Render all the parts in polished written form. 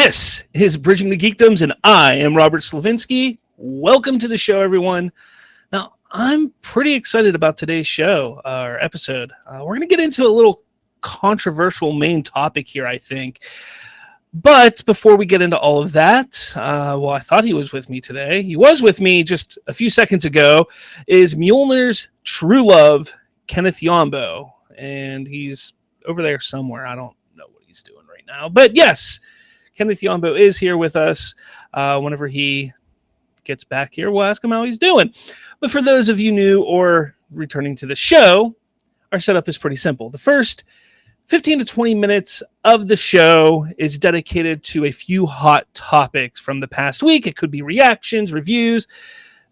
This is Bridging the Geekdoms, and I am Robert Slavinsky. Welcome to the show, everyone. Now, I'm pretty excited about today's show, or episode. We're going to get into a little controversial main topic here, I think. But before we get into all of that, I thought he was with me today. He was with me just a few seconds ago, is Mjolnir's true love, Kenneth Yambo. And he's over there somewhere. I don't know what he's doing right now. But yes, Kenneth Yambo is here with us. Whenever he gets back here, we'll ask him how he's doing. But for those of you new or returning to the show, our setup is pretty simple. The first 15 to 20 minutes of the show is dedicated to a few hot topics from the past week. It could be reactions, reviews,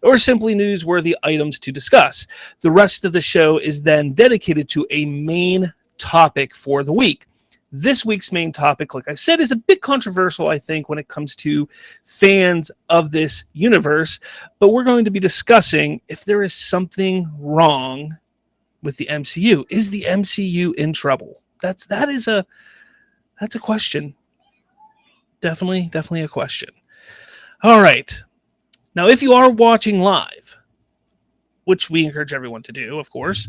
or simply newsworthy items to discuss. The rest of the show is then dedicated to a main topic for the week. This week's main topic, like I said, is a bit controversial, I think, when it comes to fans of this universe. But we're going to be discussing if there is something wrong with the MCU. Is the MCU in trouble? That's a question. Definitely a question. All right. Now, if you are watching live, which we encourage everyone to do, of course,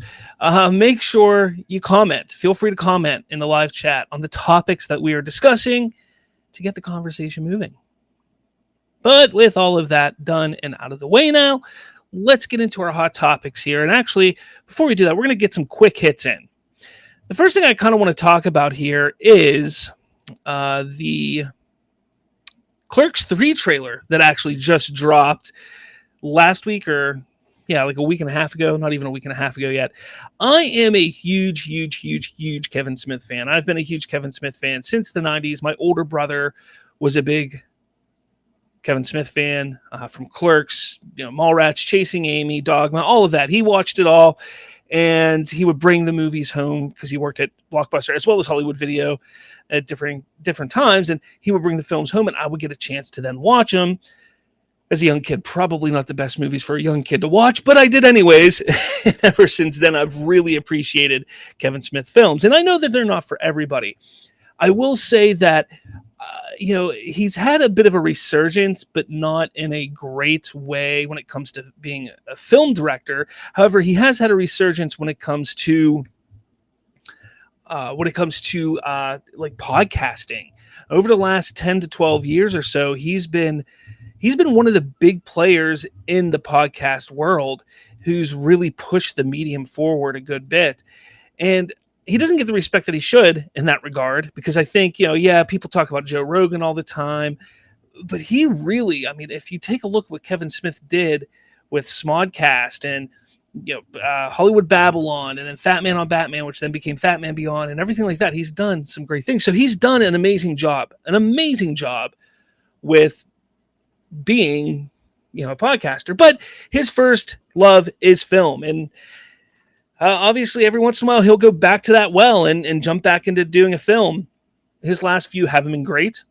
make sure you comment. Feel free to comment in the live chat on the topics that we are discussing to get the conversation moving. But with all of that done and out of the way now, let's get into our hot topics here. And actually, before we do that, we're going to get some quick hits in. The first thing I kind of want to talk about here is the Clerks 3 trailer that actually just dropped last week, or like a week and a half ago, not even a week and a half ago yet. I am a huge Kevin Smith fan. I've been a huge Kevin Smith fan since the 90s. My older brother was a big Kevin Smith fan from Clerks, Mallrats, Chasing Amy, Dogma, all of that. He watched it all, and he would bring the movies home because he worked at Blockbuster as well as Hollywood Video at different times, and he would bring the films home, and I would get a chance to then watch them. As a young kid, probably not the best movies for a young kid to watch, but I did anyways. Ever since then, I've really appreciated Kevin Smith films. And I know that they're not for everybody. I will say that, he's had a bit of a resurgence, but not in a great way when it comes to being a film director. However, he has had a resurgence when it comes to podcasting. Over the last 10 to 12 years or so, he's been one of the big players in the podcast world who's really pushed the medium forward a good bit. And he doesn't get the respect that he should in that regard, because I think, people talk about Joe Rogan all the time, but he really, if you take a look at what Kevin Smith did with Smodcast and, Hollywood Babylon, and then Fat Man on Batman, which then became Fat Man Beyond, and everything like that, he's done some great things. So he's done an amazing job with being a podcaster, but his first love is film, and obviously every once in a while he'll go back to that well and jump back into doing a film. His last few haven't been great.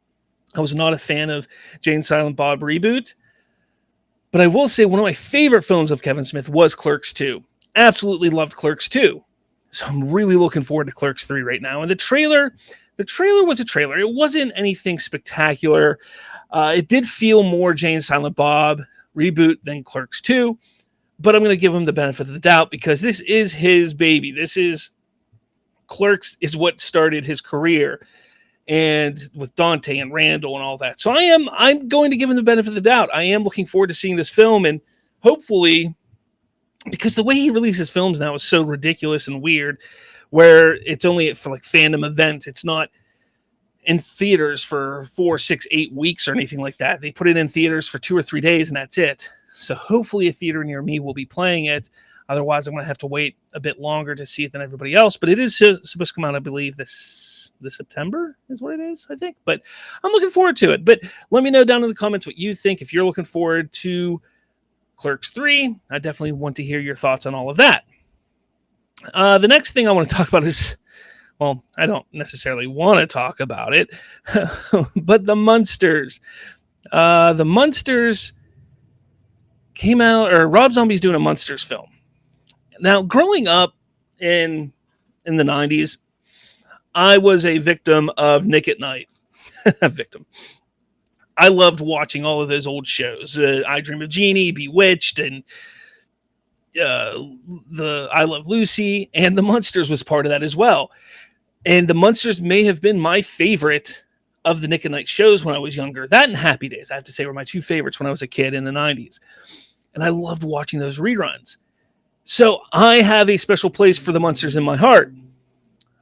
I was not a fan of Jay and Silent Bob reboot, but I will say one of my favorite films of Kevin Smith was Clerks 2. Absolutely loved Clerks 2, so I'm really looking forward to Clerks 3 right now. And the trailer was a trailer. It wasn't anything spectacular. It did feel more Jay and Silent Bob reboot than Clerks 2, but I'm going to give him the benefit of the doubt because this is his baby. Clerks is what started his career, and with Dante and Randall and all that. So I'm going to give him the benefit of the doubt. I am looking forward to seeing this film, and hopefully, because the way he releases films now is so ridiculous and weird, where it's only for like fandom events. It's not in theaters for 4, 6, 8 weeks or anything like that. They put it in theaters for 2 or 3 days, and that's it. So hopefully a theater near me will be playing it. Otherwise, I'm going to have to wait a bit longer to see it than everybody else. But it is supposed to come out, I believe, this September is what it is, I think. But I'm looking forward to it. But let me know down in the comments what you think. If you're looking forward to Clerks 3, I definitely want to hear your thoughts on all of that. The next thing I want to talk about is, well, I don't necessarily want to talk about it, but the Munsters. The Munsters came out, or Rob Zombie's doing a Munsters film. Now, growing up in the 90s, I was a victim of Nick at Night. I loved watching all of those old shows. I Dream of Jeannie, Bewitched, and the I Love Lucy, and the Munsters was part of that as well. And the Munsters may have been my favorite of the Nick at Night shows when I was younger. That and Happy Days, I have to say, were my two favorites when I was a kid in the 90s. And I loved watching those reruns. So I have a special place for the Munsters in my heart.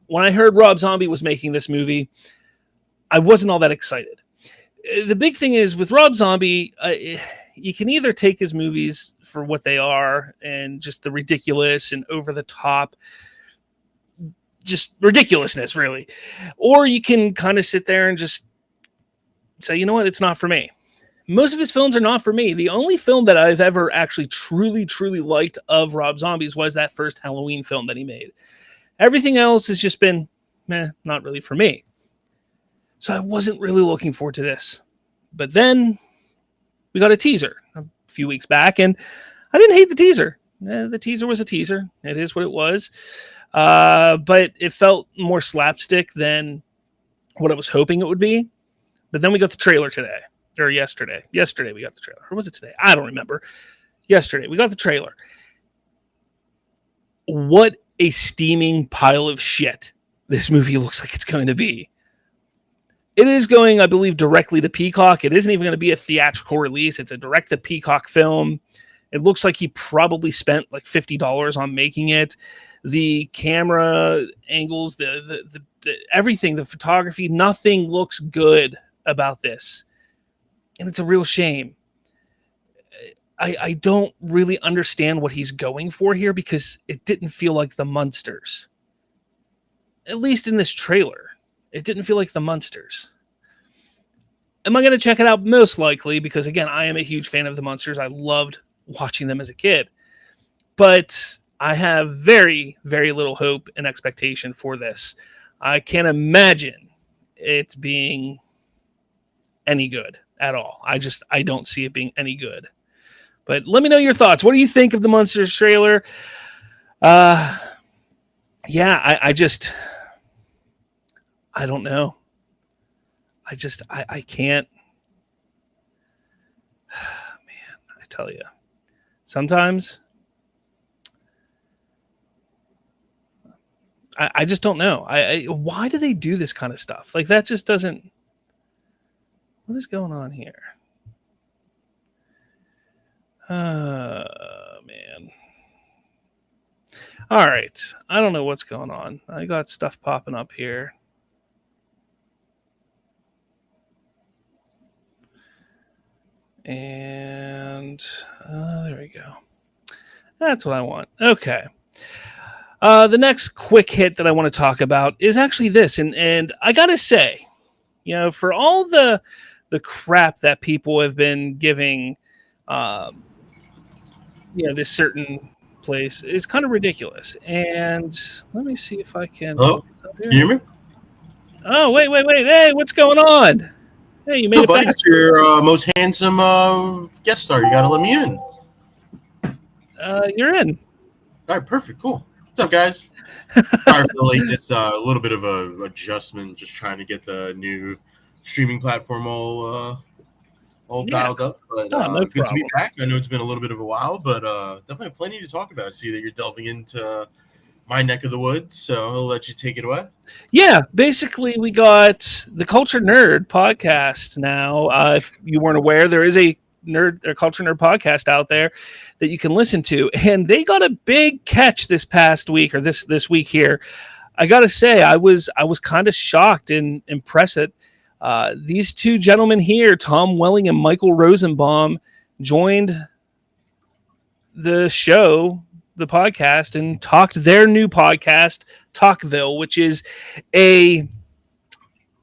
When I heard Rob Zombie was making this movie, I wasn't all that excited. The big thing is with Rob Zombie, you can either take his movies for what they are and just the ridiculous and over the top, just ridiculousness, really. Or you can kind of sit there and just say, you know what, it's not for me. Most of his films are not for me. The only film that I've ever actually truly, truly liked of Rob Zombie's was that first Halloween film that he made. Everything else has just been, not really for me. So I wasn't really looking forward to this. But then we got a teaser a few weeks back, and I didn't hate the teaser. The teaser was a teaser. It is what it was. But it felt more slapstick than what I was hoping it would be. But then we got the trailer today. Or yesterday. Yesterday we got the trailer. Or was it today? I don't remember. Yesterday we got the trailer. What a steaming pile of shit this movie looks like it's going to be. It is going, I believe, directly to Peacock. It isn't even going to be a theatrical release. It's a direct to Peacock film. It looks like he probably spent like $50 on making it. The camera angles, the everything, the photography, nothing looks good about this. And it's a real shame. I don't really understand what he's going for here because it didn't feel like the Munsters. At least in this trailer, it didn't feel like the Munsters. Am I going to check it out? Most likely, because again, I am a huge fan of the Munsters. I loved watching them as a kid. But I have very, very little hope and expectation for this. I can't imagine it being any good at all. I don't see it being any good. But let me know your thoughts. What do you think of the Munsters trailer? I don't know. I can't. Man, I tell you. Sometimes I just don't know. Why do they do this kind of stuff? Like that just doesn't. What is going on here? Man. All right. I don't know what's going on. I got stuff popping up here. And there we go. That's what I want. Okay. The next quick hit that I want to talk about is actually this. And I got to say, for all the crap that people have been giving, this certain place is kind of ridiculous. And let me see if I can. Hello? You hear me? Oh, wait. Hey, what's going on? Hey, you made it buddy? back. It's your most handsome guest star. You got to let me in. You're in. All right, perfect. Cool. What's up, guys? Sorry for the lateness. A little bit of a adjustment, just trying to get the new streaming platform all dialed up. But no good to be back. I know it's been a little bit of a while, but definitely plenty to talk about. I see that you're delving into my neck of the woods, so I'll let you take it away. Yeah, basically we got the Culture Nerd podcast now. If you weren't aware, there is a Culture Nerd podcast out there that you can listen to, and they got a big catch this past week, or this week here. I gotta say, I was kind of shocked and impressed that these two gentlemen here, Tom Welling and Michael Rosenbaum, joined the show, the podcast, and talked their new podcast, Talkville, which is a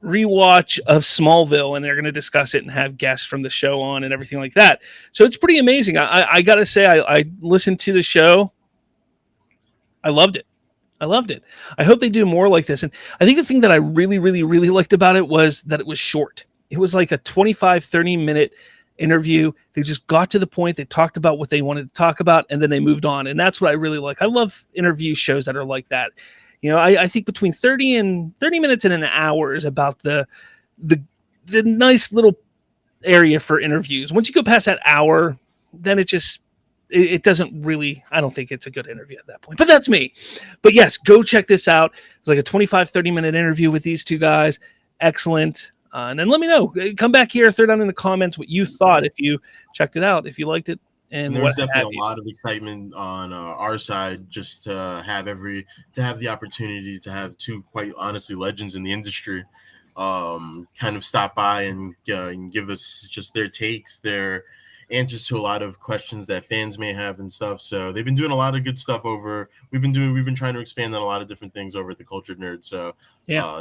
rewatch of Smallville, and they're going to discuss it and have guests from the show on and everything like that. So it's pretty amazing. I got to say, I listened to the show. I loved it. I hope they do more like this. And I think the thing that I really, really, really liked about it was that it was short. It was like a 25, 30-minute interview. They just got to the point. They talked about what they wanted to talk about, and then they moved on. And that's what I really like. I love interview shows that are like that. I think between 30 minutes and an hour is about the nice little area for interviews. Once you go past that hour, then it doesn't really, I don't think it's a good interview at that point, but that's me. But yes, go check this out. It's like a 25-30 minute interview with these two guys. Excellent. And then let me know. Come back here, throw down in the comments what you thought if you checked it out, if you liked it. And there's definitely a lot of excitement on our side just to have the opportunity to have two, quite honestly, legends in the industry kind of stop by and give us just their takes, their answers to a lot of questions that fans may have and stuff. So they've been doing a lot of good stuff we've been trying to expand on a lot of different things over at the Cultured Nerd. So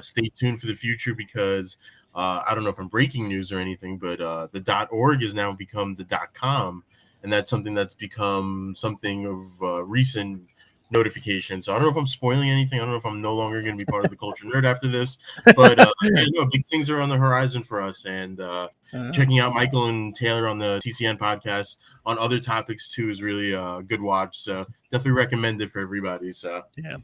stay tuned for the future, because I don't know if I'm breaking news or anything, but the .org has now become the .com, and that's something that's become something of recent notification. So I don't know if I'm spoiling anything. I don't know if I'm no longer going to be part of the Culture Nerd after this, but big things are on the horizon for us, and checking out Michael and Taylor on the TCN podcast on other topics too is really a good watch. So definitely recommend it for everybody. So yeah.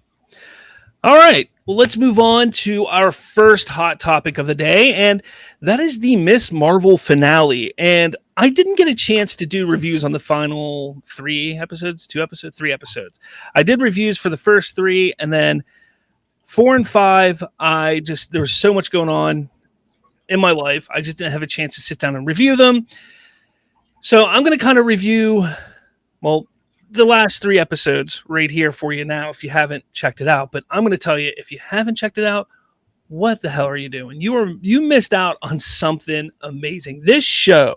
All right, well, let's move on to our first hot topic of the day, and that is the Miss Marvel finale. And I didn't get a chance to do reviews on the final 3 episodes. I did reviews for the first 3, and then 4 and 5, there was so much going on in my life, I just didn't have a chance to sit down and review them. So I'm going to kind of review, the last 3 episodes right here for you now if you haven't checked it out. But I'm going to tell you, if you haven't checked it out, what the hell are you doing? You missed out on something amazing. This show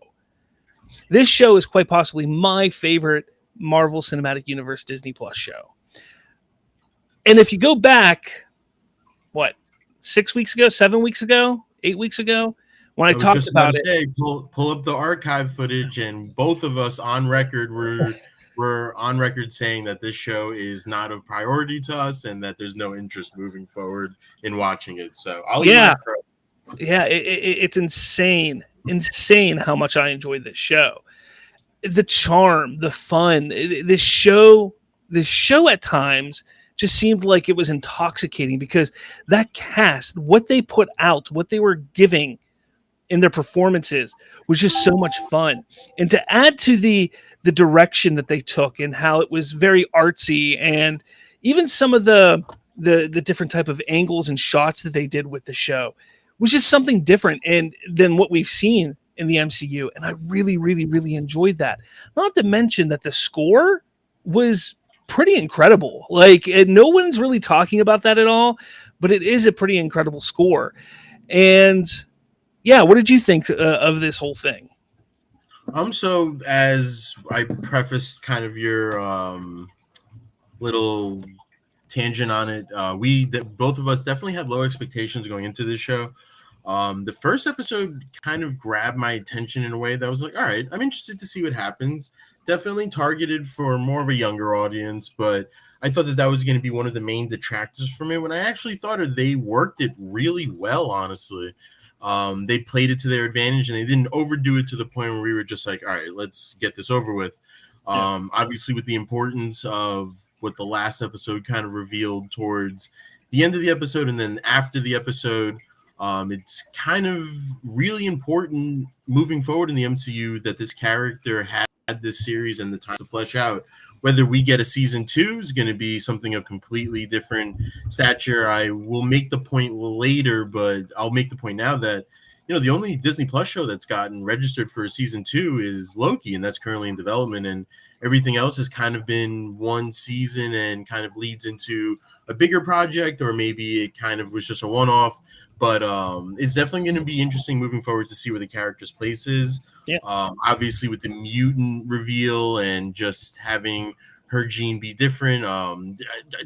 is quite possibly my favorite Marvel Cinematic Universe Disney Plus show. And if you go back, 6 weeks ago, 7 weeks ago, 8 weeks ago, when I talked about it, pull up the archive footage, and both of us on record we're on record saying that this show is not of priority to us and that there's no interest moving forward in watching it. So it's insane how much I enjoyed this show. The charm, the fun, this show at times just seemed like it was intoxicating, because that cast, what they put out, what they were giving in their performances was just so much fun. And to add to the direction that they took and how it was very artsy, and even some of the different type of angles and shots that they did with the show was just something different than what we've seen in the MCU. And I really, really, really enjoyed that. Not to mention that the score was pretty incredible. No one's really talking about that at all, but it is a pretty incredible score. And yeah, what did you think of this whole thing? So as I prefaced kind of your little tangent on it, both of us definitely had low expectations going into this show. The first episode kind of grabbed my attention in a way that was like, all right, I'm interested to see what happens. Definitely targeted for more of a younger audience, but I thought that was going to be one of the main detractors from it, when I actually thought they worked it really well, honestly. They played it to their advantage, and they didn't overdo it to the point where we were just like, all right, let's get this over with. Obviously, with the importance of what the last episode kind of revealed towards the end of the episode, and then after the episode, it's kind of really important moving forward in the MCU that this character had this series and the time to flesh out. Whether we get a season 2 is going to be something of completely different stature. I will make the point later, but I'll make the point now that, the only Disney Plus show that's gotten registered for a season 2 is Loki, and that's currently in development. And everything else has kind of been one season and kind of leads into a bigger project, or maybe it kind of was just a one-off. But it's definitely going to be interesting moving forward to see where the character's place is. Yeah. Obviously, with the mutant reveal and just having her gene be different.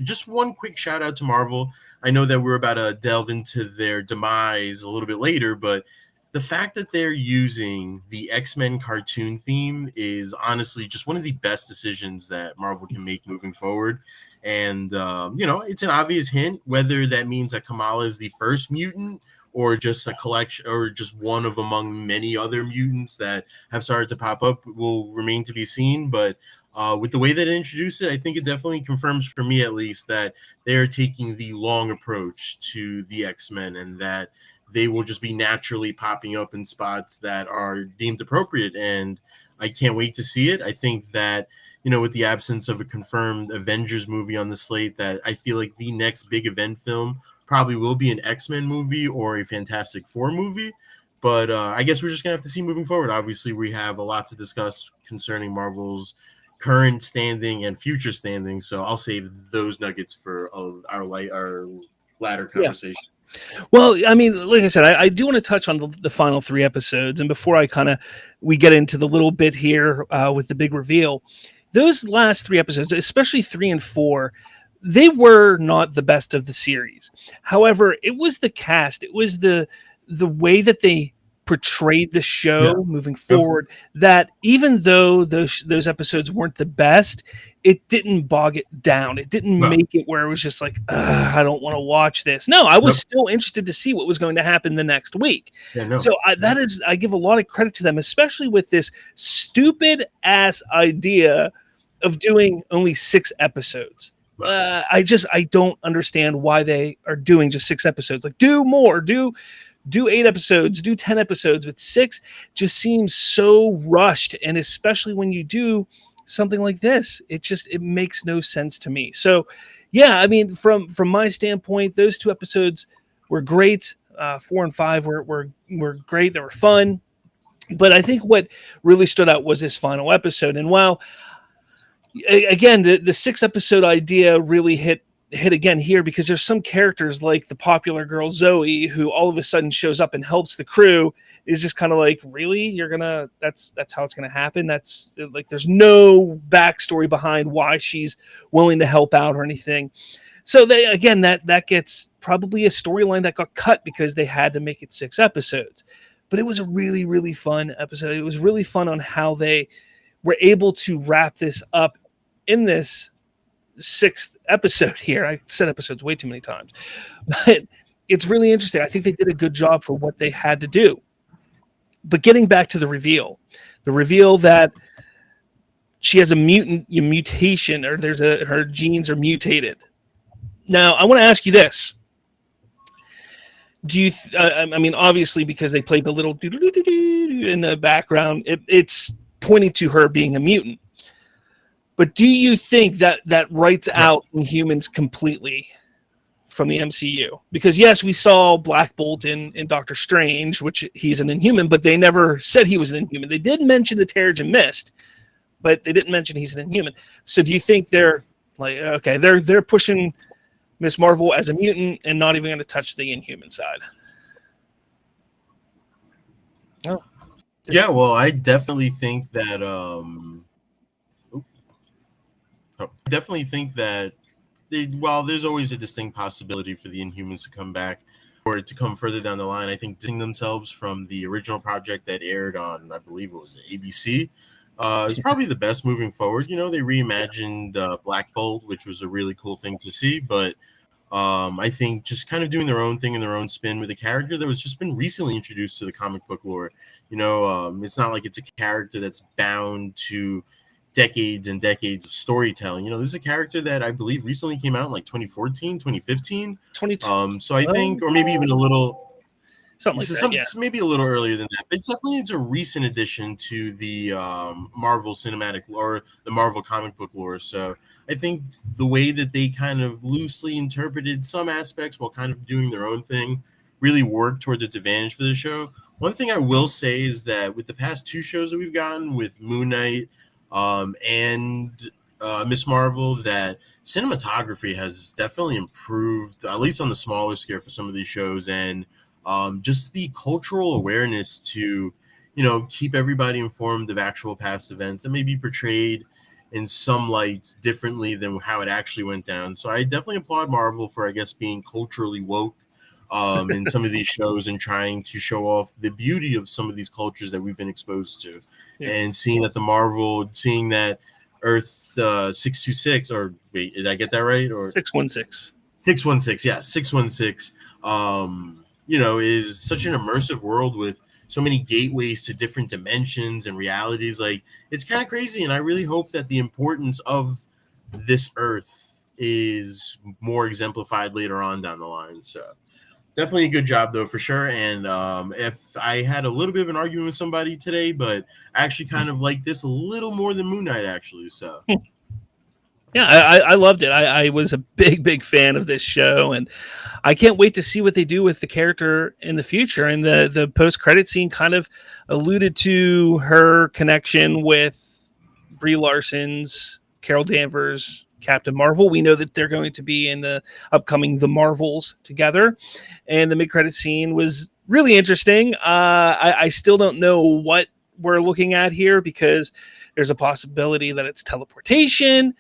Just one quick shout out to Marvel. I know that we're about to delve into their demise a little bit later, but the fact that they're using the X-Men cartoon theme is honestly just one of the best decisions that Marvel can make moving forward. And, it's an obvious hint. Whether that means that Kamala is the first mutant, or just a collection, or just one of among many other mutants that have started to pop up, will remain to be seen. But with the way that it introduced it, I think it definitely confirms, for me at least, that they are taking the long approach to the X-Men, and that they will just be naturally popping up in spots that are deemed appropriate. And I can't wait to see it. I think that, with the absence of a confirmed Avengers movie on the slate, that I feel like the next big event film probably will be an X-Men movie or a Fantastic Four movie. But I guess we're just going to have to see moving forward. Obviously, we have a lot to discuss concerning Marvel's current standing and future standing. So I'll save those nuggets for our latter conversation. Yeah. Well, I mean, like I said, I do want to touch on the final 3 episodes. And before we get into the little bit here with the big reveal, those last 3 episodes, especially 3 and 4, they were not the best of the series. However, it was the cast. It was the way that they portrayed the show moving forward, that even though those episodes weren't the best, it didn't bog it down. It didn't make it where it was just like, I don't want to watch this. No, I was still interested to see what was going to happen the next week. So I give a lot of credit to them, especially with this stupid ass idea of doing only 6 episodes. I don't understand why they are doing just 6 episodes. Like, do more, do 8 episodes, do 10 episodes, but 6 just seems so rushed. And especially when you do something like this, it makes no sense to me. So yeah, I mean, from my standpoint, those 2 episodes were great. 4 and 5 were great. They were fun. But I think what really stood out was this final episode. And while, again, the 6 episode idea really hit again here, because there's some characters like the popular girl Zoe, who all of a sudden shows up and helps the crew, is just kind of like, really, that's how it's gonna happen? That's like, there's no backstory behind why she's willing to help out or anything. So that gets probably a storyline that got cut because they had to make it 6 episodes. But it was a really, really fun episode. It was really fun on how they were able to wrap this up in this 6th episode here. I said episodes way too many times, but it's really interesting. I think they did a good job for what they had to do. But getting back to the reveal that she has a mutation, or her genes are mutated. Now, I want to ask you this. Do you, I mean, obviously, because they played the little in the background, it's pointing to her being a mutant. But do you think that writes out Inhumans completely from the MCU? Because yes, we saw Black Bolt in Doctor Strange, which he's an Inhuman, but they never said he was an Inhuman. They did mention the Terrigen Mist, but they didn't mention he's an Inhuman. So do you think they're like, okay, they're pushing Miss Marvel as a mutant and not even going to touch the Inhuman side? Oh. Yeah, well, I definitely think that while there's always a distinct possibility for the Inhumans to come back or to come further down the line, I think distancing themselves from the original project that aired on, I believe it was ABC, is probably the best moving forward. They reimagined Black Bolt, which was a really cool thing to see, but I think just kind of doing their own thing and their own spin with a character that was just been recently introduced to the comic book lore. It's not like it's a character that's bound to decades and decades of storytelling. This is a character that I believe recently came out in like 2014, 2015. 22. So I think, or maybe even a little, something maybe a little earlier than that. But it's a recent addition to the Marvel cinematic lore, the Marvel comic book lore. So I think the way that they kind of loosely interpreted some aspects while kind of doing their own thing really worked towards its advantage for the show. One thing I will say is that with the past 2 shows that we've gotten with Moon Knight and Miss Marvel, that cinematography has definitely improved, at least on the smaller scale for some of these shows, and just the cultural awareness to, keep everybody informed of actual past events that may be portrayed in some lights differently than how it actually went down. So I definitely applaud Marvel for, I guess, being culturally woke in some of these shows and trying to show off the beauty of some of these cultures that we've been exposed to. Yeah. And seeing that Earth 626, or wait, did I get that right? Or 616. 616, yeah, 616. Is such an immersive world with so many gateways to different dimensions and realities. Like, it's kind of crazy, and I really hope that the importance of this Earth is more exemplified later on down the line. So Definitely a good job though, for sure. And if I had a little bit of an argument with somebody today, but I actually kind of like this a little more than Moon Knight, actually. So Yeah, I loved it. I was a big fan of this show, and I can't wait to see what they do with the character in the future. And the post credit scene kind of alluded to her connection with Brie Larson's Carol Danvers Captain Marvel. We know that they're going to be in the upcoming The Marvels together, and the mid credit scene was really interesting. I still don't know what we're looking at here because there's a possibility that it's teleportation,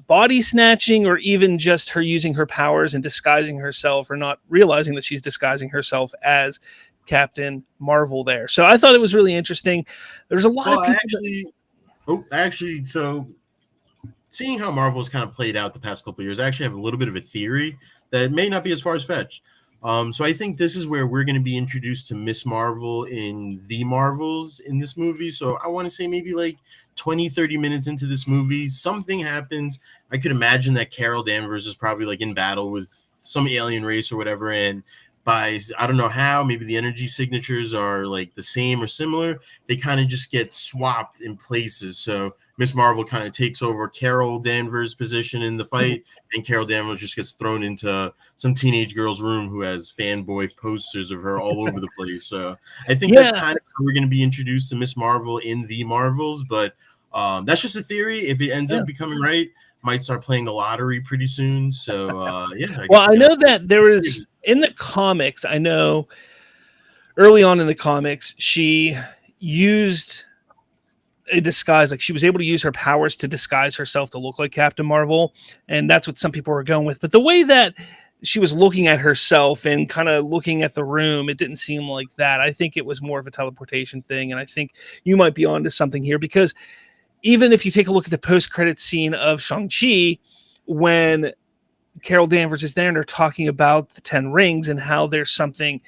body snatching, or even just her using her powers and disguising herself, or not realizing that she's disguising herself as Captain Marvel there. So I thought it was really interesting. There's a lot of people actually, so seeing how Marvel's kind of played out the past couple of years, I actually have a little bit of a theory that may not be as far as fetched. So I think this is where we're going to be introduced to Miss Marvel in The Marvels in this movie. So I want to say maybe like 20-30 minutes into this movie, something happens. I could imagine that Carol Danvers is probably like in battle with some alien race or whatever, and by I don't know how, maybe the energy signatures are like the same or similar, they kind of just get swapped in places. So Miss Marvel kind of takes over Carol Danvers' position in the fight, and Carol Danvers just gets thrown into some teenage girl's room who has fanboy posters of her all over the place. So I think that's kind of how we're going to be introduced to Miss Marvel in The Marvels, but that's just a theory. If it ends up becoming right, might start playing the lottery pretty soon. So I know that there was in the comics, I know early on in the comics, she used a disguise, like she was able to use her powers to disguise herself to look like Captain Marvel, and that's what some people were going with. But the way that she was looking at herself and kind of looking at the room, it didn't seem like that. I think it was more of a teleportation thing, and I think you might be onto something here, because even if you take a look at the post-credit scene of Shang-Chi, when Carol Danvers is there and they're talking about the 10 rings and how there's something,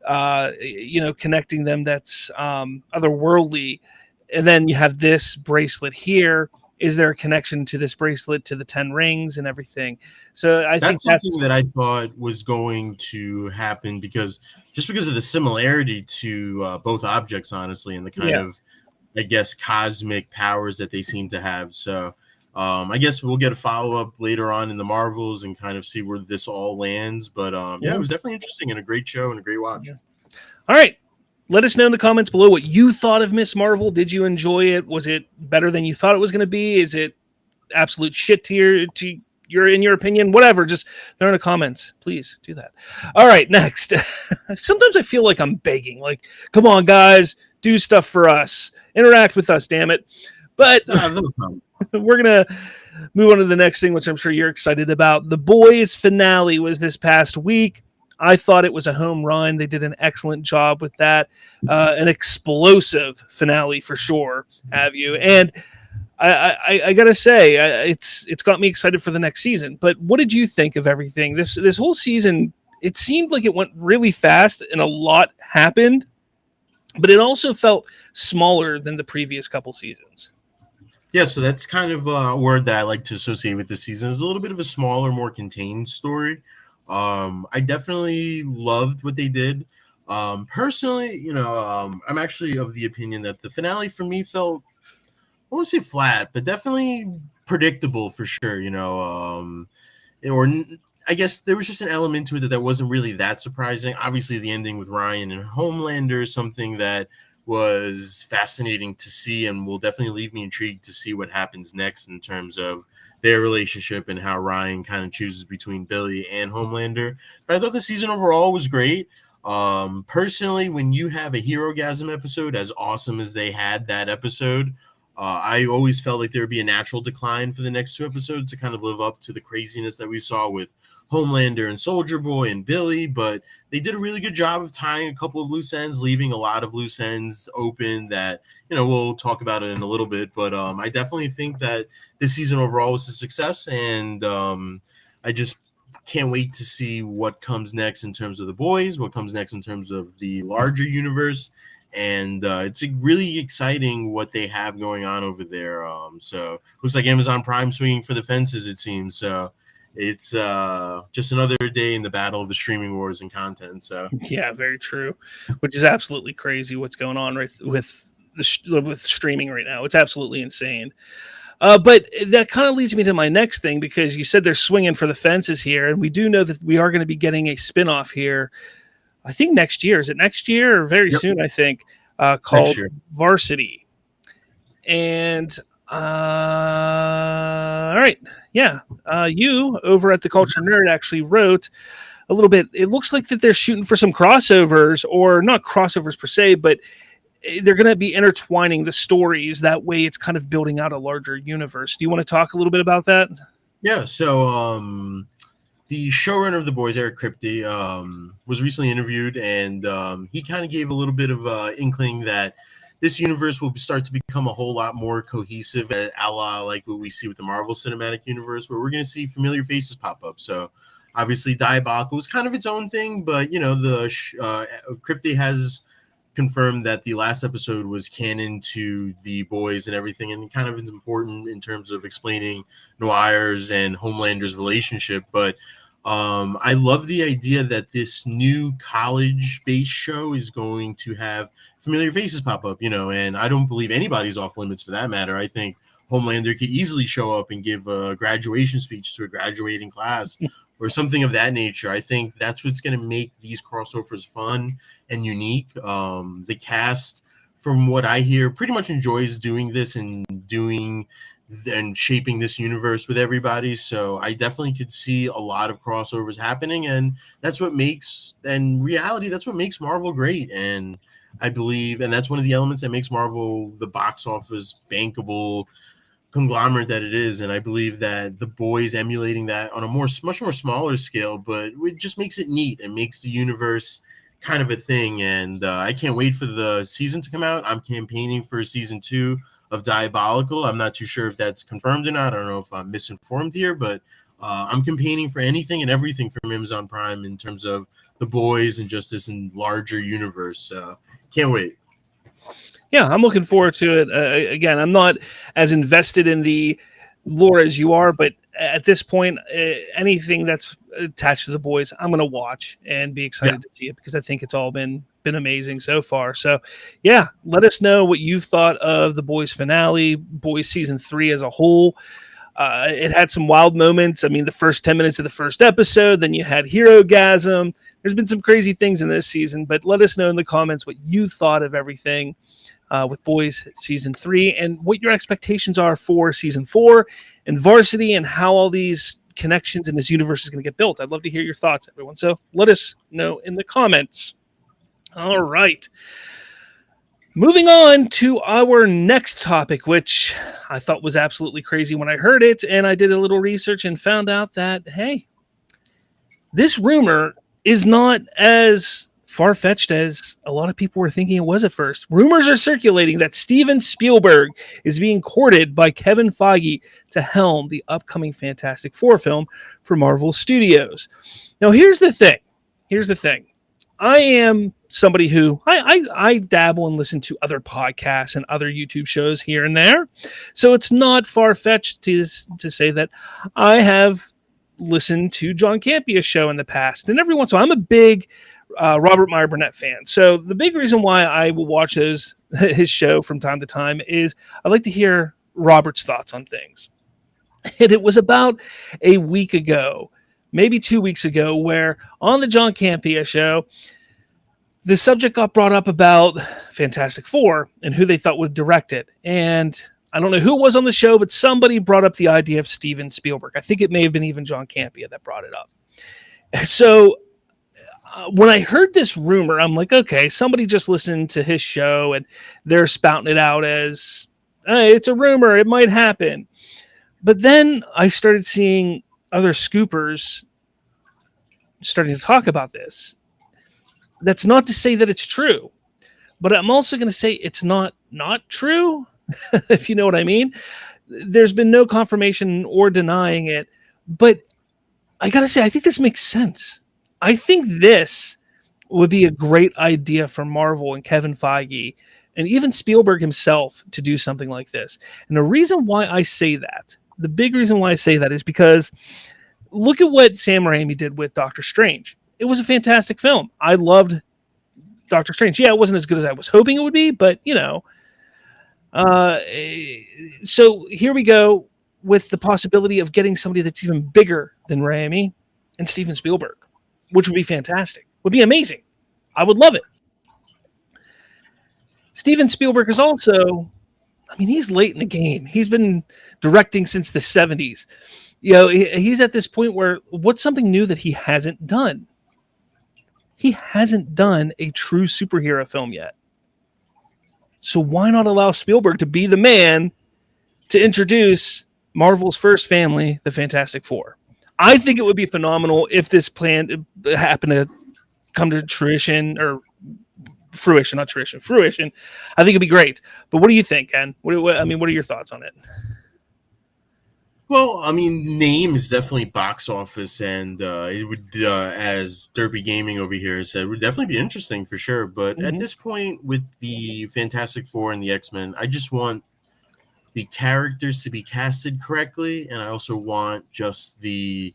connecting them that's otherworldly. And then you have this bracelet here. Is there a connection to this bracelet to the 10 rings and everything? So I think that's something that I thought was going to happen because of the similarity to both objects, honestly, and the kind of, I guess, cosmic powers that they seem to have. So I guess we'll get a follow-up later on in the Marvels and kind of see where this all lands. But it was definitely interesting and a great show and a great watch. Yeah. All right. Let us know in the comments below what you thought of Miss Marvel. Did you enjoy it? Was it better than you thought it was going to be? Is it absolute shit to your opinion? Whatever. Just throw in the comments. Please do that. All right. Next. Sometimes I feel like I'm begging. Like, come on, guys. Do stuff for us. Interact with us, damn it. But we're going to move on to the next thing, which I'm sure you're excited about. The Boys finale was this past week. I thought it was a home run. They did an excellent job with that. An explosive finale for sure, have you? And I gotta say, it's got me excited for the next season. But what did you think of everything? This whole season, it seemed like it went really fast and a lot happened, but it also felt smaller than the previous couple seasons. Yeah, so that's kind of a word that I like to associate with this season. It's a little bit of a smaller, more contained story. I definitely loved what they did. Personally, I'm actually of the opinion that the finale for me felt, I won't say flat, but definitely predictable for sure, I guess there was just an element to it that wasn't really that surprising. Obviously, the ending with Ryan and Homelander is something that was fascinating to see and will definitely leave me intrigued to see what happens next in terms of their relationship and how Ryan kind of chooses between Billy and Homelander. But I thought the season overall was great. Personally, when you have a Hero-gasm episode as awesome as they had that episode, I always felt like there would be a natural decline for the next two episodes to kind of live up to the craziness that we saw with Homelander and Soldier Boy and Billy, but they did a really good job of tying a couple of loose ends, leaving a lot of loose ends open that, we'll talk about it in a little bit, but I definitely think that this season overall was a success, and I just can't wait to see what comes next in terms of the boys, what comes next in terms of the larger universe, and it's really exciting what they have going on over there. So looks like Amazon Prime swinging for the fences, it seems. So it's just another day in the battle of the streaming wars and content. So yeah, very true. Which is absolutely crazy what's going on with streaming right now. It's absolutely insane. But that kind of leads me to my next thing, because you said they're swinging for the fences here, and we do know that we are going to be getting a spinoff here. I think next year. Is it next year or very soon? I think called Varsity. And all right, yeah. You over at the Culture Nerd actually wrote a little bit. It looks like that they're shooting for some crossovers, or not crossovers per se, but they're going to be intertwining the stories. That way it's kind of building out a larger universe. Do you want to talk a little bit about that? Yeah. So the showrunner of The Boys, Eric Kripke, was recently interviewed, and he kind of gave a little bit of inkling that this universe will start to become a whole lot more cohesive, a la like what we see with the Marvel Cinematic Universe, where we're going to see familiar faces pop up. So obviously Diabolical is kind of its own thing, but the Kripke has confirmed that the last episode was canon to The Boys and everything, and kind of is important in terms of explaining Noir's and Homelander's relationship. But I love the idea that this new college-based show is going to have familiar faces pop up, and I don't believe anybody's off limits for that matter. I think Homelander could easily show up and give a graduation speech to a graduating class or something of that nature. I think that's what's going to make these crossovers fun and unique. The cast, from what I hear, pretty much enjoys doing this and shaping this universe with everybody. So I definitely could see a lot of crossovers happening, and that's what makes Marvel great. And I believe, and that's one of the elements that makes Marvel the box office bankable conglomerate that it is. And I believe that The Boys emulating that on a much more smaller scale, but it just makes it neat and makes the universe kind of a thing. And I can't wait for the season to come out. I'm campaigning for season 2 of Diabolical. I'm not too sure if that's confirmed or not. I don't know if I'm misinformed here, but I'm campaigning for anything and everything from Amazon Prime in terms of The Boys and just this larger universe. Can't wait. Yeah, I'm looking forward to it. Again, I'm not as invested in the lore as you are, but at this point, anything that's attached to The Boys, I'm going to watch and be excited to see it, because I think it's all been amazing so far. So, yeah, let us know what you've thought of The Boys finale, Boys season 3 as a whole. It had some wild moments. I mean, the first 10 minutes of the first episode, then you had Hero-gasm. There's been some crazy things in this season, but let us know in the comments what you thought of everything with Boys season 3 and what your expectations are for season 4 and Varsity, and how all these connections in this universe is going to get built. I'd love to hear your thoughts, everyone. So let us know in the comments. All right. Moving on to our next topic, which I thought was absolutely crazy when I heard it, and I did a little research and found out that, hey, this rumor is not as far-fetched as a lot of people were thinking it was at first. Rumors are circulating that Steven Spielberg is being courted by Kevin Feige to helm the upcoming Fantastic Four film for Marvel Studios. Now, here's the thing. I am somebody who I dabble and listen to other podcasts and other YouTube shows here and there. So it's not far-fetched to say that I have listened to John Campia's show in the past. And every once in a while, I'm a big Robert Meyer Burnett fan. So the big reason why I will watch his show from time to time is I like to hear Robert's thoughts on things. And it was about a week ago, maybe 2 weeks ago, where on the John Campia show, the subject got brought up about Fantastic Four and who they thought would direct it. And I don't know who it was on the show, but somebody brought up the idea of Steven Spielberg. I think it may have been even John Campia that brought it up. So when I heard this rumor, I'm like, okay, somebody just listened to his show and they're spouting it out as, hey, it's a rumor, it might happen. But then I started seeing other scoopers starting to talk about this. That's not to say that it's true, but I'm also going to say it's not true, if you know what I mean. There's been no confirmation or denying it, but I got to say, I think this makes sense. I think this would be a great idea for Marvel and Kevin Feige and even Spielberg himself to do something like this. And the reason why I say that, the big reason why I say that is because look at what Sam Raimi did with Doctor Strange. It was a fantastic film. I loved Doctor Strange. Yeah, it wasn't as good as I was hoping it would be, but so here we go with the possibility of getting somebody that's even bigger than Raimi and Steven Spielberg, which would be fantastic. Would be amazing. I would love it. Steven Spielberg is also, he's late in the game. He's been directing since the 70s. He's at this point where what's something new that he hasn't done? He hasn't done a true superhero film yet. So why not allow Spielberg to be the man to introduce Marvel's first family, the Fantastic Four? I think it would be phenomenal if this plan happened to come to fruition. I think it'd be great. But what do you think, Ken? What are your thoughts on it? Well, name is definitely box office, and it would, as Derpy Gaming over here said, would definitely be interesting for sure. But at this point, with the Fantastic Four and the X-Men, I just want the characters to be casted correctly, and I also want just the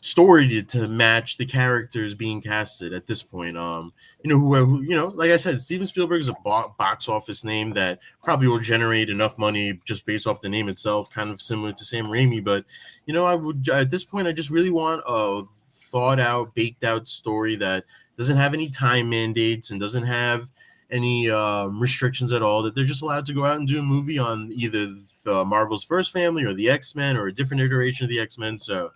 story to match the characters being casted at this point. Like I said, Steven Spielberg is a box office name that probably will generate enough money just based off the name itself, kind of similar to Sam Raimi. But, I would, at this point, I just really want a thought out, baked out story that doesn't have any time mandates and doesn't have any restrictions at all, that they're just allowed to go out and do a movie on either the Marvel's first family or the X-Men or a different iteration of the X-Men. So,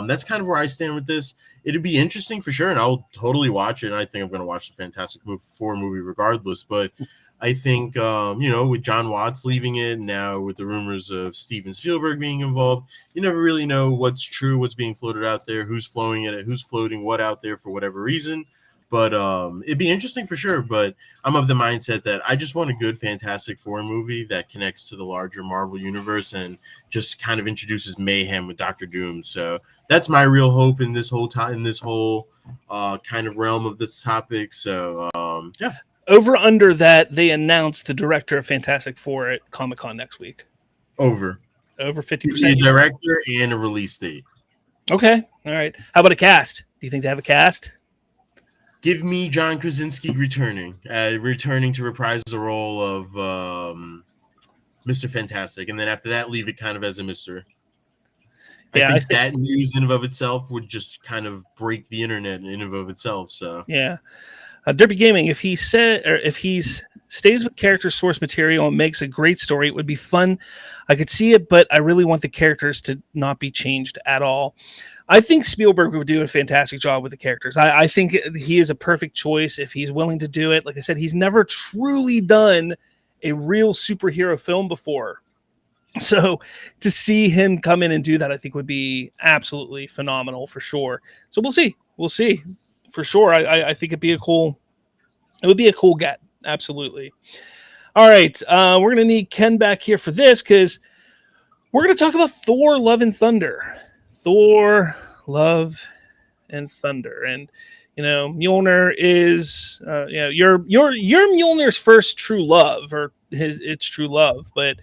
that's kind of where I stand with this. It'd be interesting for sure, and I'll totally watch it. And I think I'm going to watch the Fantastic Four movie regardless. But I think, with John Watts leaving it, now with the rumors of Steven Spielberg being involved, you never really know what's true, what's being floated out there, who's floating it, who's floating what out there for whatever reason. But it'd be interesting for sure. But I'm of the mindset that I just want a good Fantastic Four movie that connects to the larger Marvel universe and just kind of introduces mayhem with Doctor Doom. So that's my real hope in this whole time, in this whole kind of realm of this topic. So yeah. Over under that, they announced the director of Fantastic Four at Comic-Con next week. Over 50%. The director and a release date. Okay. All right. How about a cast? Do you think they have a cast? Give me John Krasinski returning to reprise the role of Mr. Fantastic, and then after that, leave it kind of as a mystery. I think that news in and of itself would just kind of break the internet in and of itself. So yeah, Derpy Gaming, if he stays with character source material and makes a great story, it would be fun. I could see it, but I really want the characters to not be changed at all. I think Spielberg would do a fantastic job with the characters. I think he is a perfect choice if he's willing to do it. Like I said, he's never truly done a real superhero film before. So to see him come in and do that, I think would be absolutely phenomenal for sure. So we'll see. We'll see for sure. I think it would be a cool get. Absolutely. All right. We're going to need Ken back here for this because we're going to talk about Thor, Love and Thunder. Thor, Love, and Thunder, and Mjolnir is your Mjolnir's first true love, or its true love. But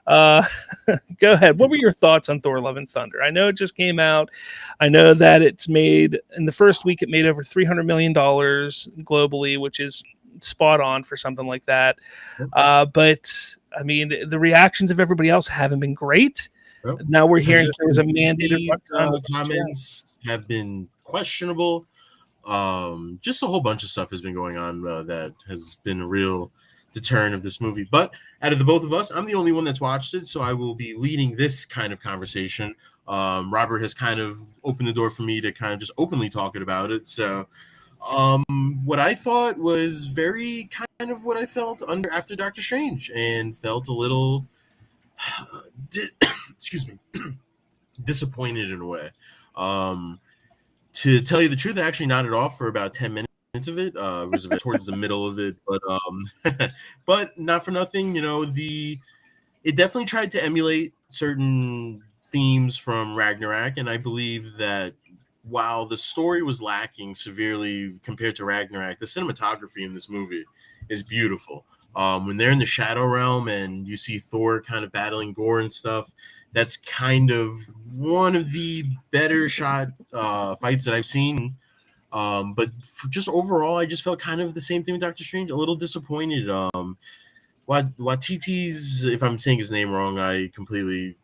go ahead. What were your thoughts on Thor, Love, and Thunder? I know it just came out. I know that it's made in the first week. It made over $300 million globally, which is spot on for something like that. But the reactions of everybody else haven't been great. Now we're hearing there was a mandated comments have been questionable. Just a whole bunch of stuff has been going on that has been a real deterrent of this movie. But out of the both of us, I'm the only one that's watched it, so I will be leading this kind of conversation. Robert has kind of opened the door for me to kind of just openly talk about it. So what I thought was very kind of what I felt after Doctor Strange, and felt a little excuse me, disappointed in a way. To tell you the truth, I actually nodded off for about 10 minutes of it. It was towards the middle of it, but but not for nothing, it definitely tried to emulate certain themes from Ragnarok, and I believe that while the story was lacking severely compared to Ragnarok, the cinematography in this movie is beautiful. When they're in the Shadow Realm and you see Thor kind of battling Gore and stuff, that's kind of one of the better shot fights that I've seen. But just overall, I just felt kind of the same thing with Doctor Strange. A little disappointed. Watiti's, if I'm saying his name wrong, I completely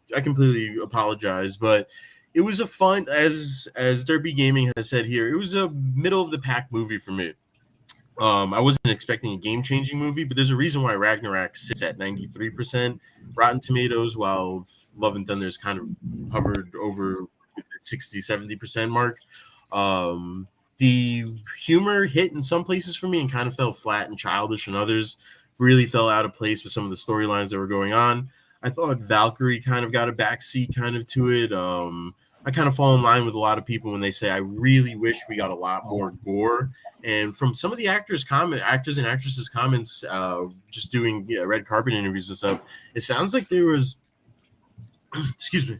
apologize. But it was a fun, as Derby Gaming has said here, it was a middle of the pack movie for me. I wasn't expecting a game-changing movie, but there's a reason why Ragnarok sits at 93% Rotten Tomatoes, while Love and Thunder's kind of hovered over the 60-70% mark. The humor hit in some places for me and kind of felt flat and childish, and others really fell out of place with some of the storylines that were going on. I thought Valkyrie kind of got a backseat kind of to it. I kind of fall in line with a lot of people when they say I really wish we got a lot more gore. And from some of the actors and actresses' comments, just doing red carpet interviews and stuff, it sounds like there was, excuse me,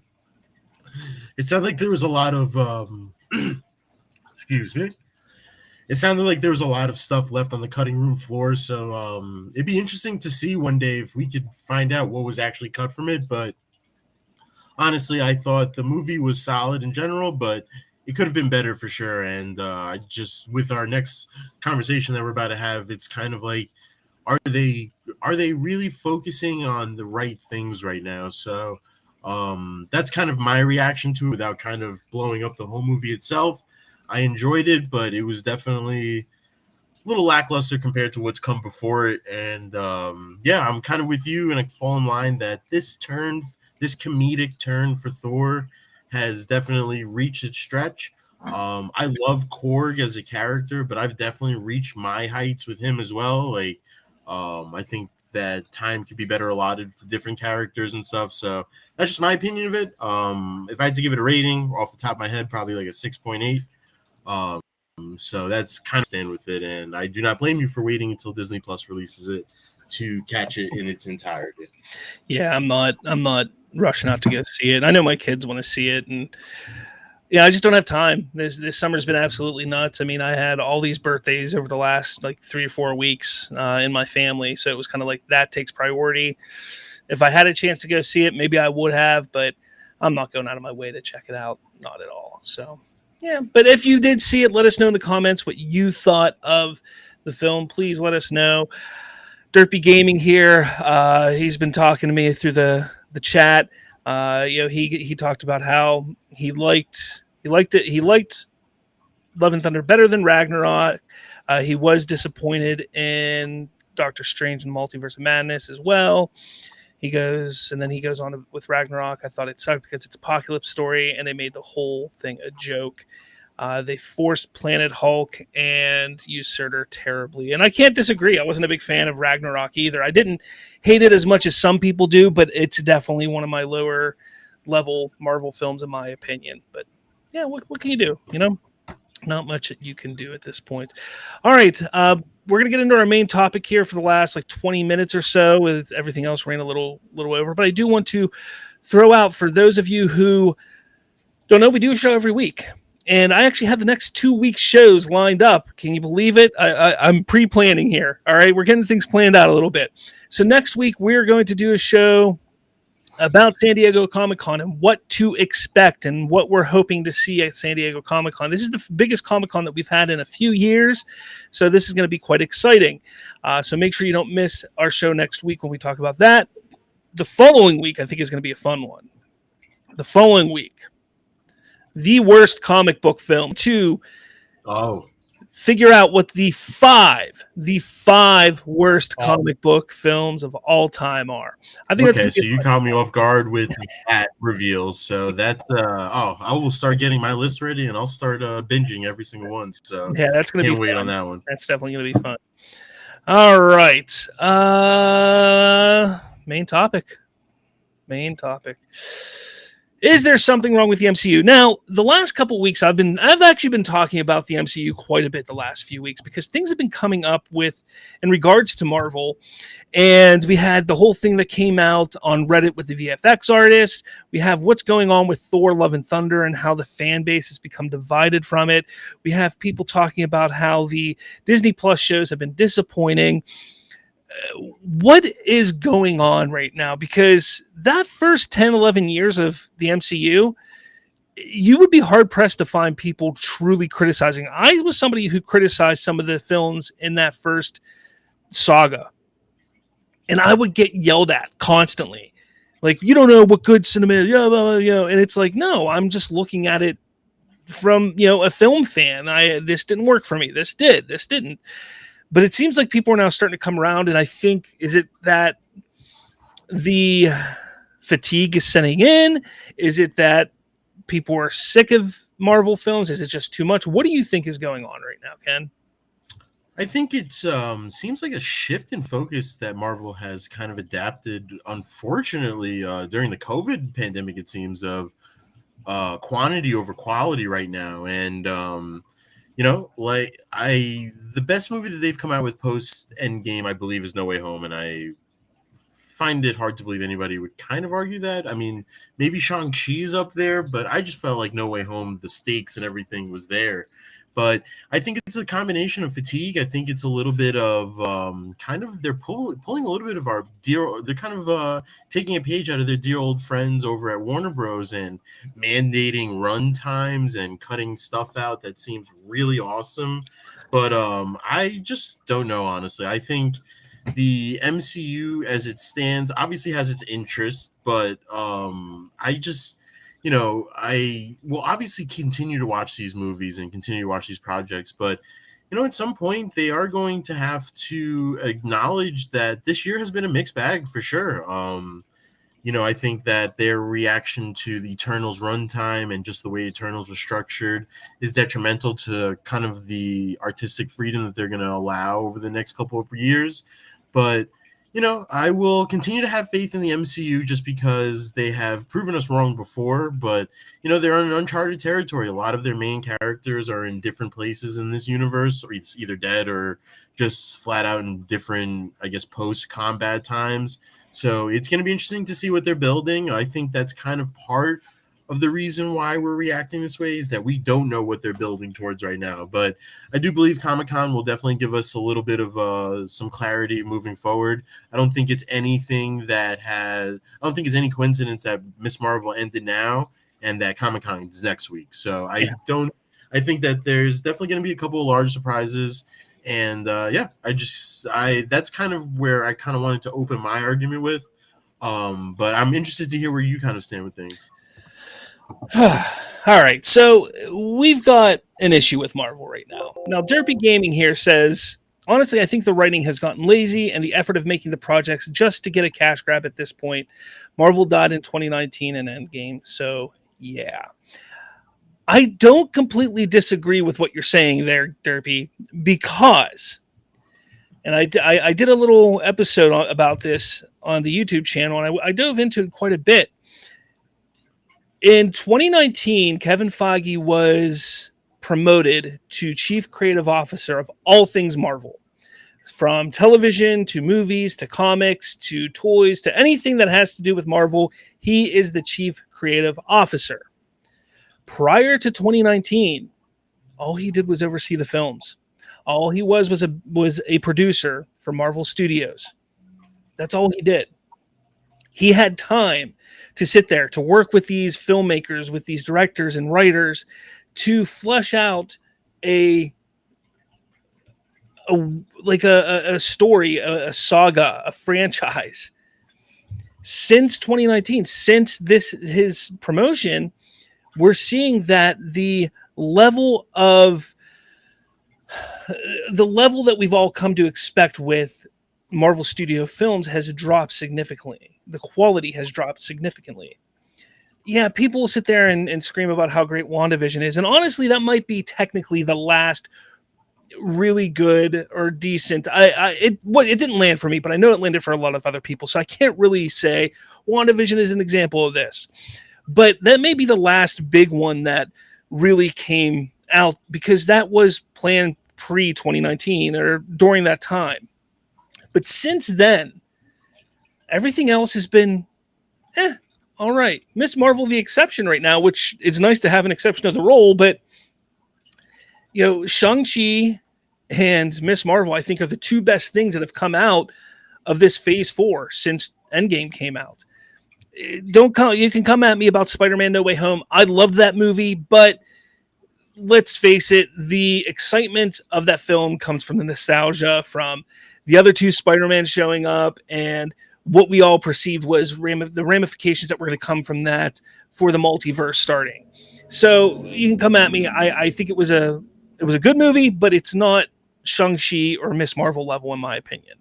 it sounded like there was a lot of, excuse me, it sounded like there was a lot of stuff left on the cutting room floor. So it'd be interesting to see one day if we could find out what was actually cut from it. But honestly, I thought the movie was solid in general, but it could have been better for sure. And just with our next conversation that we're about to have, it's kind of like, are they really focusing on the right things right now? So that's kind of my reaction to it without kind of blowing up the whole movie itself. I enjoyed it, but it was definitely a little lackluster compared to what's come before it. And I'm kind of with you, and I fall in line that this comedic turn for Thor has definitely reached its stretch. I love Korg as a character, but I've definitely reached my heights with him as well. Like, I think that time could be better allotted to different characters and stuff. So that's just my opinion of it. If I had to give it a rating off the top of my head, probably like a 6.8. So that's kind of stand with it, and I do not blame you for waiting until Disney Plus releases it to catch it in its entirety. Yeah, I'm not rushing out to go see it. I know my kids want to see it, and I just don't have time. This summer's been absolutely nuts. I mean, I had all these birthdays over the last like 3 or 4 weeks in my family, so it was kind of like that takes priority. If I had a chance to go see it, maybe I would have, but I'm not going out of my way to check it out, not at all. So yeah, but if you did see it, let us know in the comments what you thought of the film. Please let us know. Derpy Gaming here. He's been talking to me through the chat. He talked about how he liked it. He liked Love and Thunder better than Ragnarok. He was disappointed in Doctor Strange and Multiverse of Madness as well. He goes on with Ragnarok. I thought it sucked because it's an apocalypse story, and they made the whole thing a joke. They forced Planet Hulk and used Surtur terribly. And I can't disagree. I wasn't a big fan of Ragnarok either. I didn't hate it as much as some people do, but it's definitely one of my lower level Marvel films in my opinion. But yeah, what can you do? Not much that you can do at this point. All right. We're going to get into our main topic here for the last 20 minutes or so, with everything else ran a little over. But I do want to throw out, for those of you who don't know, we do a show every week. And I actually have the next 2 weeks shows lined up. Can you believe it? I'm pre-planning here. All right. We're getting things planned out a little bit. So next week, we're going to do a show about San Diego Comic-Con and what to expect and what we're hoping to see at San Diego Comic-Con. This is the biggest Comic-Con that we've had in a few years, so this is going to be quite exciting. So make sure you don't miss our show next week when we talk about that. The following week, I think, is going to be a fun one. The following week, the worst comic book film to figure out what the five worst comic book films of all time are. I think okay, so you caught me off guard with that reveal. So that's I will start getting my list ready, and I'll start binging every single one. So yeah, that's gonna can't be wait fun. on that one. That's definitely gonna be fun. All right, main topic. Is there something wrong with the MCU? Now, the last couple of weeks, I've actually been talking about the MCU quite a bit the last few weeks, because things have been coming up in regards to Marvel. And we had the whole thing that came out on Reddit with the VFX artist. We have what's going on with Thor, Love and Thunder, and how the fan base has become divided from it. We have people talking about how the Disney Plus shows have been disappointing. What is going on right now? Because that first 10, 11 years of the MCU, you would be hard pressed to find people truly criticizing. I was somebody who criticized some of the films in that first saga, and I would get yelled at constantly. Like, you don't know what good cinema is, and it's like, no, I'm just looking at it from, a film fan. This didn't work for me. This didn't. But it seems like people are now starting to come around, and I think, is it that the fatigue is setting in? Is it that people are sick of Marvel films? Is it just too much? What do you think is going on right now, Ken? I think it seems like a shift in focus that Marvel has kind of adapted, unfortunately, during the COVID pandemic, it seems, of quantity over quality right now. And, the best movie that they've come out with post Endgame, I believe, is No Way Home. And I find it hard to believe anybody would kind of argue that. I mean, maybe Shang-Chi's up there, but I just felt like No Way Home, the stakes and everything was there. But I think it's a combination of fatigue. I think it's a little bit of kind of they're pulling a little bit of they're kind of taking a page out of their dear old friends over at Warner Bros. And mandating run times and cutting stuff out that seems really awesome. But I just don't know, honestly. I think the MCU as it stands obviously has its interest, but I will obviously continue to watch these movies and continue to watch these projects, but at some point they are going to have to acknowledge that this year has been a mixed bag for sure. I think that their reaction to the Eternals runtime and just the way Eternals was structured is detrimental to kind of the artistic freedom that they're going to allow over the next couple of years. But I will continue to have faith in the MCU just because they have proven us wrong before. But, they're in uncharted territory. A lot of their main characters are in different places in this universe, or it's either dead or just flat out in different, I guess, post-combat times. So it's going to be interesting to see what they're building. I think that's kind of part of the reason why we're reacting this way, is that we don't know what they're building towards right now. But I do believe Comic-Con will definitely give us a little bit of some clarity moving forward. I don't think it's any coincidence that Miss Marvel ended now and that Comic-Con is next week. So I think that there's definitely going to be a couple of large surprises. And that's kind of where I kind of wanted to open my argument with. But I'm interested to hear where you kind of stand with things. All right, so we've got an issue with Marvel right now. Now, Derpy Gaming here says, honestly, I think the writing has gotten lazy and the effort of making the projects just to get a cash grab at this point. Marvel died in 2019 in Endgame, so yeah. I don't completely disagree with what you're saying there, Derpy, because, and I did a little episode about this on the YouTube channel, and I dove into it quite a bit. In 2019, Kevin Feige was promoted to Chief Creative Officer of all things Marvel. From television to movies to comics to toys to anything that has to do with Marvel, he is the Chief Creative Officer. Prior to 2019, all he did was oversee the films. All he was a producer for Marvel Studios. That's all he did. He had time to sit there, to work with these filmmakers, with these directors and writers, to flesh out a story, a saga, a franchise. Since 2019, since his promotion, we're seeing that the level that we've all come to expect with Marvel Studio films has dropped significantly. The quality has dropped significantly. Yeah, people will sit there and scream about how great WandaVision is. And honestly, that might be technically the last really good or decent. It didn't land for me, but I know it landed for a lot of other people. So I can't really say WandaVision is an example of this. But that may be the last big one that really came out, because that was planned pre-2019 or during that time. But since then, everything else has been, all right. Miss Marvel the exception right now, which it's nice to have an exception of the role, but Shang-Chi and Miss Marvel, I think, are the two best things that have come out of this Phase 4 since Endgame came out. You can come at me about Spider-Man No Way Home. I loved that movie, but let's face it, the excitement of that film comes from the nostalgia, from the other two Spider-Man showing up, and what we all perceived was the ramifications that were going to come from that for the multiverse starting. So you can come at me. I think it was a good movie, but it's not Shang-Chi or Miss Marvel level in my opinion.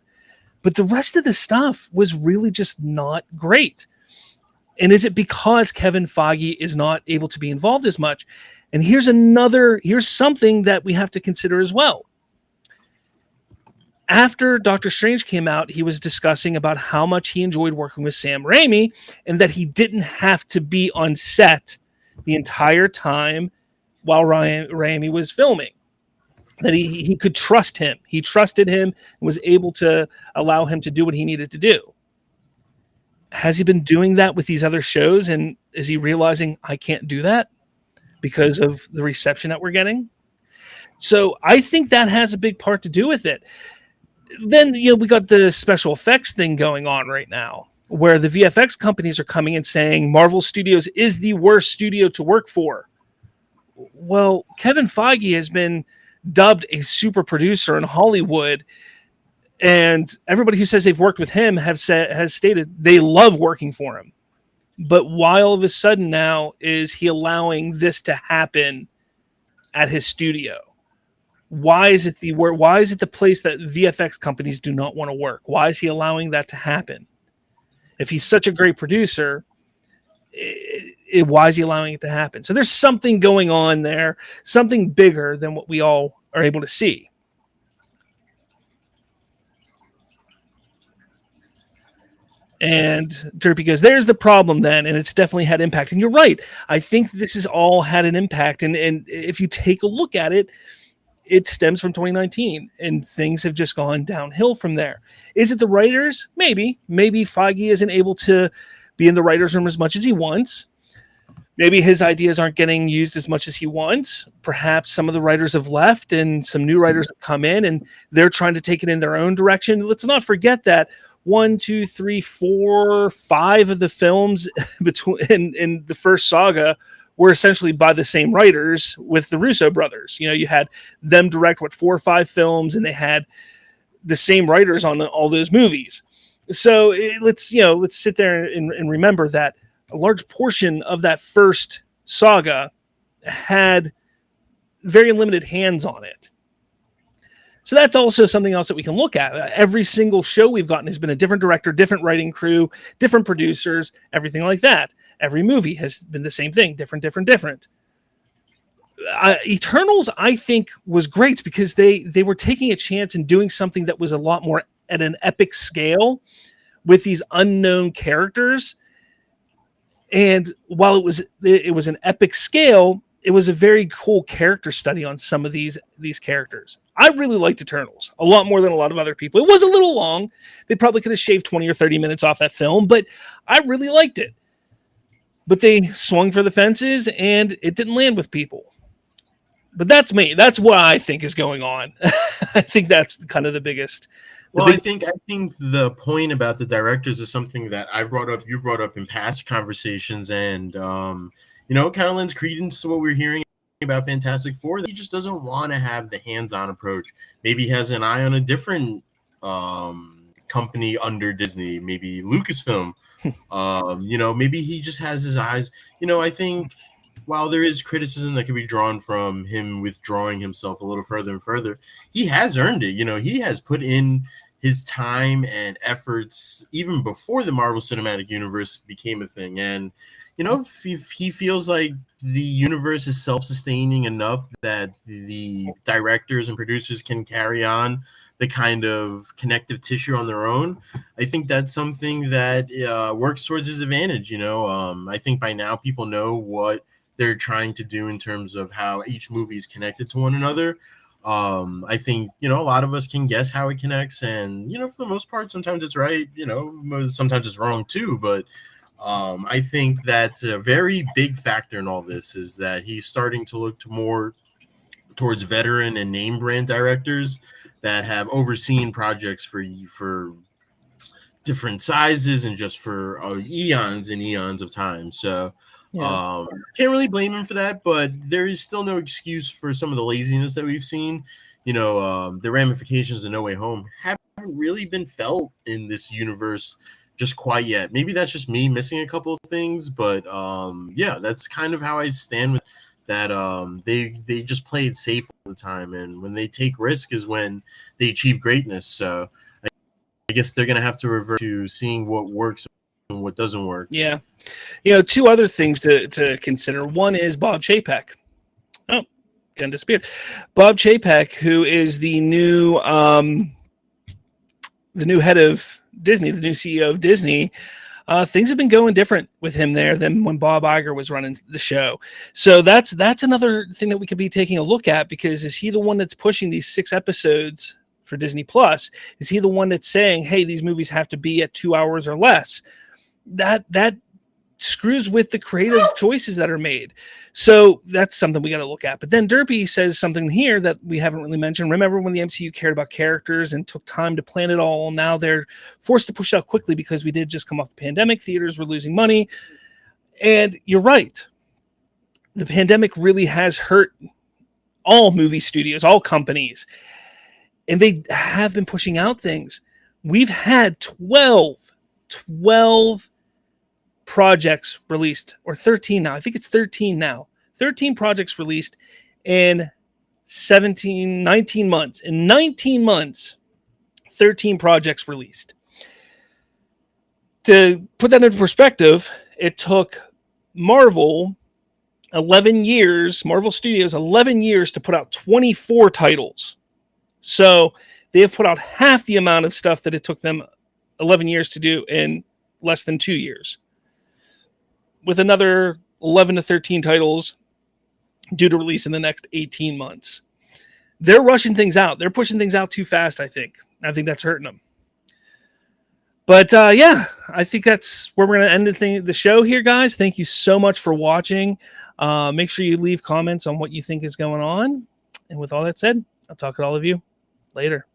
But the rest of the stuff was really just not great. And is it because Kevin Feige is not able to be involved as much? And here's something that we have to consider as well. After Doctor Strange came out, he was discussing about how much he enjoyed working with Sam Raimi and that he didn't have to be on set the entire time while Raimi was filming. That he could trust him. He trusted him and was able to allow him to do what he needed to do. Has he been doing that with these other shows? And is he realizing I can't do that because of the reception that we're getting? So I think that has a big part to do with it. Then, we got the special effects thing going on right now, where the VFX companies are coming and saying Marvel Studios is the worst studio to work for. Well, Kevin Feige has been dubbed a super producer in Hollywood, and everybody who says they've worked with him has stated they love working for him. But why all of a sudden now is he allowing this to happen at his studio? Why is it the place that VFX companies do not want to work? Why is he allowing that to happen? If he's such a great producer, why is he allowing it to happen? So there's something going on there, something bigger than what we all are able to see. And Derpy goes, there's the problem then, and it's definitely had impact. And you're right. I think this has all had an impact. And if you take a look at it, it stems from 2019, and things have just gone downhill from there. Is it the writers? Maybe Feige isn't able to be in the writer's room as much as he wants. Maybe his ideas aren't getting used as much as he wants. Perhaps some of the writers have left and some new writers have come in and they're trying to take it in their own direction. Let's not forget that 1, 2, 3, 4, 5 of the films in the first saga were essentially by the same writers with the Russo brothers. You had them direct 4 or 5 films, and they had the same writers on all those movies. So let's sit there and remember that a large portion of that first saga had very limited hands on it. So that's also something else that we can look at. Every single show we've gotten has been a different director, different writing crew, different producers, everything like that. Every movie has been the same thing, different. Eternals, I think, was great because they were taking a chance and doing something that was a lot more at an epic scale with these unknown characters. And while it was an epic scale, it was a very cool character study on some of these characters. I really liked Eternals a lot more than a lot of other people. It was a little long. They probably could have shaved 20 or 30 minutes off that film, but I really liked it. But they swung for the fences and it didn't land with people. But that's me. That's what I think is going on. I think that's kind of the biggest. I think the point about the directors is something that I brought up, you brought up in past conversations, and it kind of lends credence to what we're hearing about Fantastic Four. He just doesn't want to have the hands-on approach. Maybe he has an eye on a different company under Disney, maybe Lucasfilm. Maybe he just has his eyes. I think while there is criticism that can be drawn from him withdrawing himself a little further and further, he has earned it. He has put in his time and efforts even before the Marvel Cinematic Universe became a thing. And if he feels like the universe is self-sustaining enough that the directors and producers can carry on the kind of connective tissue on their own, I think that's something that works towards his advantage. I think by now people know what they're trying to do in terms of how each movie is connected to one another. I think, a lot of us can guess how it connects, and, for the most part, sometimes it's right, sometimes it's wrong too, but I think that a very big factor in all this is that he's starting to look more towards veteran and name brand directors that have overseen projects for different sizes and just for eons and eons of time. So Yeah. can't really blame him for that, but there is still no excuse for some of the laziness that we've seen. The ramifications of No Way Home haven't really been felt in this universe just quite yet. Maybe that's just me missing a couple of things, but yeah, that's kind of how I stand with that. They just play it safe all the time, and when they take risk is when they achieve greatness. So I guess they're gonna have to revert to seeing what works and what doesn't work. Yeah. Two other things to consider. One is Bob Chapek. Oh, kind of disappeared. Bob Chapek, who is the new head of Disney, the new CEO of Disney. Things have been going different with him there than when Bob Iger was running the show. So that's another thing that we could be taking a look at, because is he the one that's pushing these 6 episodes for Disney Plus? Is he the one that's saying, hey, these movies have to be at 2 hours or less? That screws with the creative choices that are made. So that's something we got to look at. But then Derpy says something here that we haven't really mentioned. Remember when the MCU cared about characters and took time to plan it all? Now they're forced to push it out quickly because we did just come off the pandemic. Theaters were losing money. And you're right. The pandemic really has hurt all movie studios, all companies. And they have been pushing out things. We've had 12 projects released, or 13 now. I think it's 13 now. 13 projects released in 19 months. In 19 months, 13 projects released. To put that into perspective, it took Marvel Studios 11 years to put out 24 titles. So they have put out half the amount of stuff that it took them 11 years to do in less than 2 years, with another 11 to 13 titles due to release in the next 18 months. They're rushing things out. They're pushing things out too fast, I think. I think that's hurting them. But yeah, I think that's where we're going to end the show here, guys. Thank you so much for watching. Make sure you leave comments on what you think is going on. And with all that said, I'll talk to all of you later.